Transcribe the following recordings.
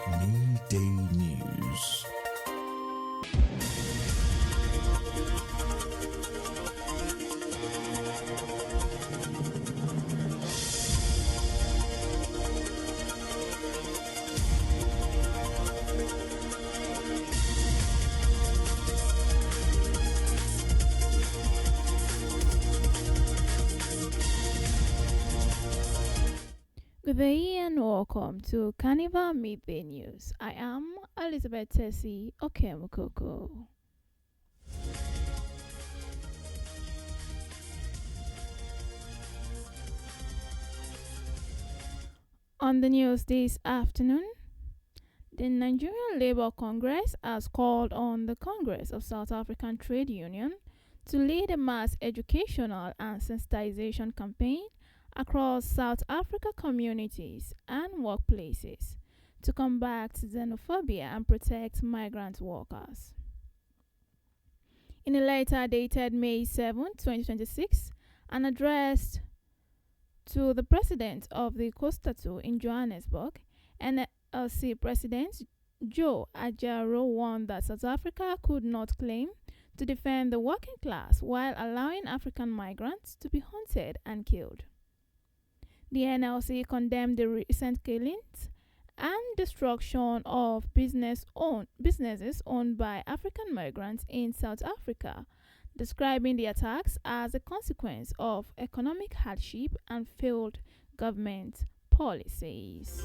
Midday News. Good day and welcome to Carnival Midday News. I am Elizabeth Tessie Okemukoko. On the news this afternoon, the Nigerian Labour Congress has called on the Congress of South African Trade Union to lead a mass educational and sensitization campaign across South Africa communities and workplaces to combat xenophobia and protect migrant workers. In a letter dated May 7, 2026, and addressed to the president of the Costatu in Johannesburg, NLC President Joe Ajaro warned that South Africa could not claim to defend the working class while allowing African migrants to be hunted and killed. The NLC condemned the recent killings and destruction of businesses owned by African migrants in South Africa, describing the attacks as a consequence of economic hardship and failed government policies.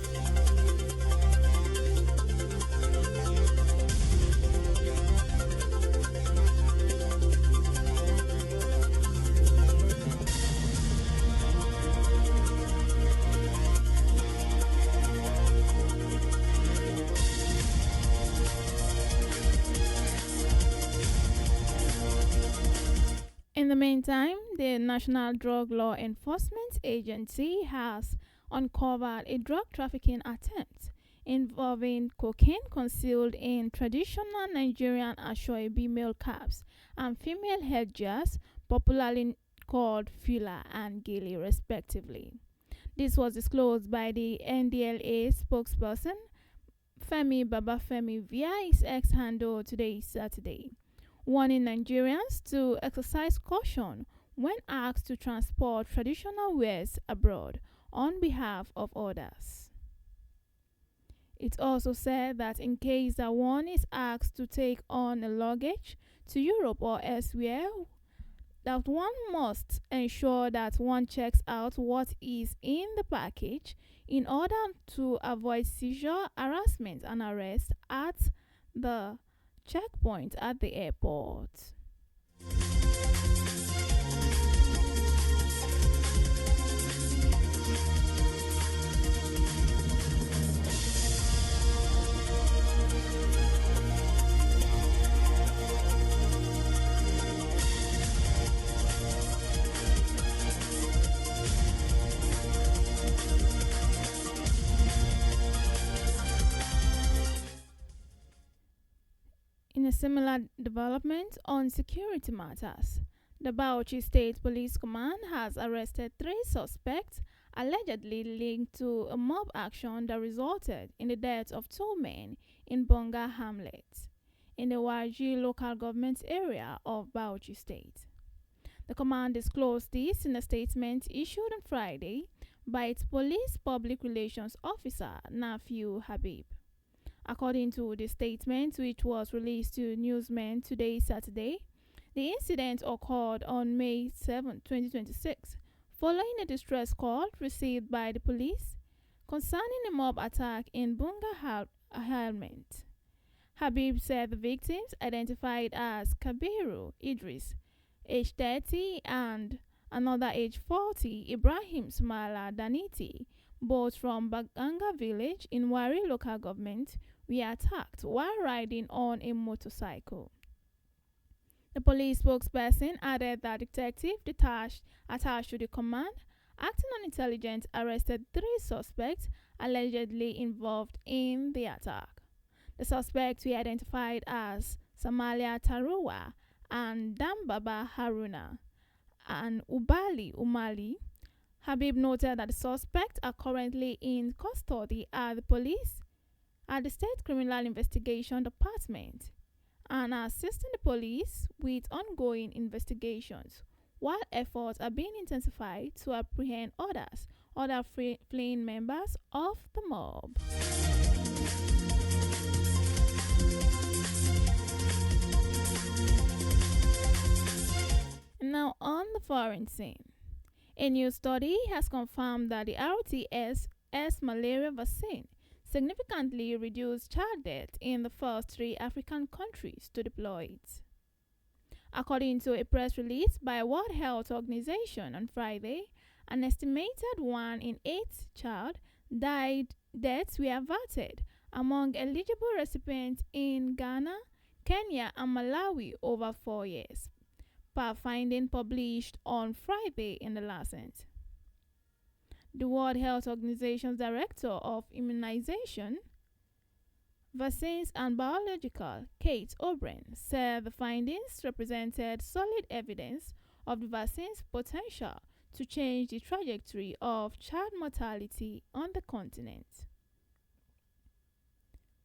In the meantime, the National Drug Law Enforcement Agency has uncovered a drug trafficking attempt involving cocaine concealed in traditional Nigerian Ashoebi male caps and female headgears, popularly called fila and gili, respectively. This was disclosed by the NDLA spokesperson Femi Babafemi via his X handle today, Saturday, warning Nigerians to exercise caution when asked to transport traditional wares abroad on behalf of others. It also said that in case that one is asked to take on a luggage to Europe or elsewhere, that one must ensure that one checks out what is in the package in order to avoid seizure, harassment, and arrest at the checkpoint at the airport. In a similar development on security matters, the Bauchi State Police Command has arrested 3 suspects allegedly linked to a mob action that resulted in the death of 2 men in Bonga Hamlet, in the Waji local government area of Bauchi State. The command disclosed this in a statement issued on Friday by its police public relations officer, Nafiu Habib. According to the statement, which was released to newsmen today, Saturday, the incident occurred on May 7, 2026, following a distress call received by the police concerning a mob attack in Bunga Helmet. Habib said the victims, identified as Kabiru Idris, age 30, and another age 40, Ibrahim Smala Daniti, both from Baganga village in Wari local government, were attacked while riding on a motorcycle. The police spokesperson added that detective attached to the command, acting on intelligence, arrested 3 suspects allegedly involved in the attack. The suspects were identified as Samalia Taruwa and Dambaba Haruna and Ubali Umali. Habib noted that the suspects are currently in custody at the police at the State Criminal Investigation Department and are assisting the police with ongoing investigations, while efforts are being intensified to apprehend other fleeing members of the mob. Now, on the foreign scene, a new study has confirmed that the RTS malaria vaccine significantly reduced child death in the first three African countries to deploy it. According to a press release by World Health Organization on Friday, an estimated 1 in 8 child died deaths were averted among eligible recipients in Ghana, Kenya, and Malawi over 4 years, per finding published on Friday in the Lancet. The World Health Organization's Director of Immunization, Vaccines and Biological, Kate O'Brien, said the findings represented solid evidence of the vaccine's potential to change the trajectory of child mortality on the continent.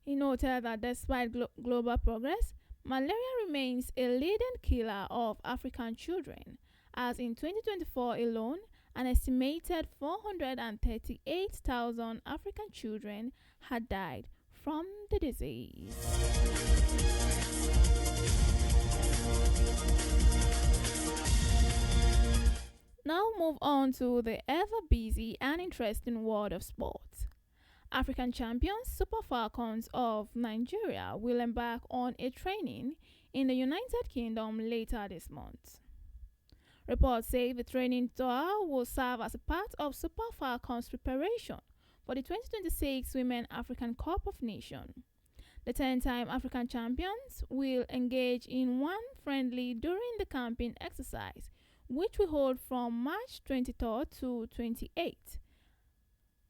He noted that despite global progress, malaria remains a leading killer of African children, as in 2024 alone, an estimated 438,000 African children had died from the disease. Now move on to the ever busy and interesting world of sports. African champions Super Falcons of Nigeria will embark on a training in the United Kingdom later this month. Reports say the training tour will serve as a part of Super Falcons' preparation for the 2026 Women African Cup of Nations. The 10-time African champions will engage in one friendly during the camping exercise, which will hold from March 23rd to 28th.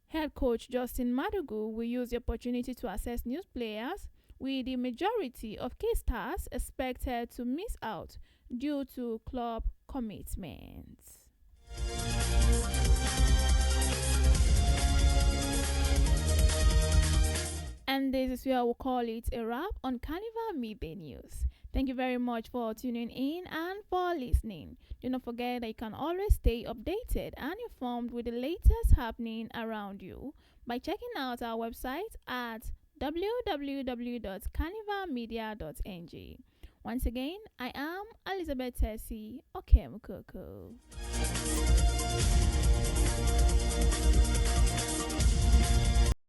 Head coach Justin Madugu will use the opportunity to assess new players, with the majority of key stars expected to miss out due to club commitments. And this is where we'll call it a wrap on Carnival Mid News. Thank you very much for tuning in and for listening. Do not forget that you can always stay updated and informed with the latest happening around you by checking out our website at www.carnivalmedia.ng. Once again, I am Elizabeth Tessie Okemukoko.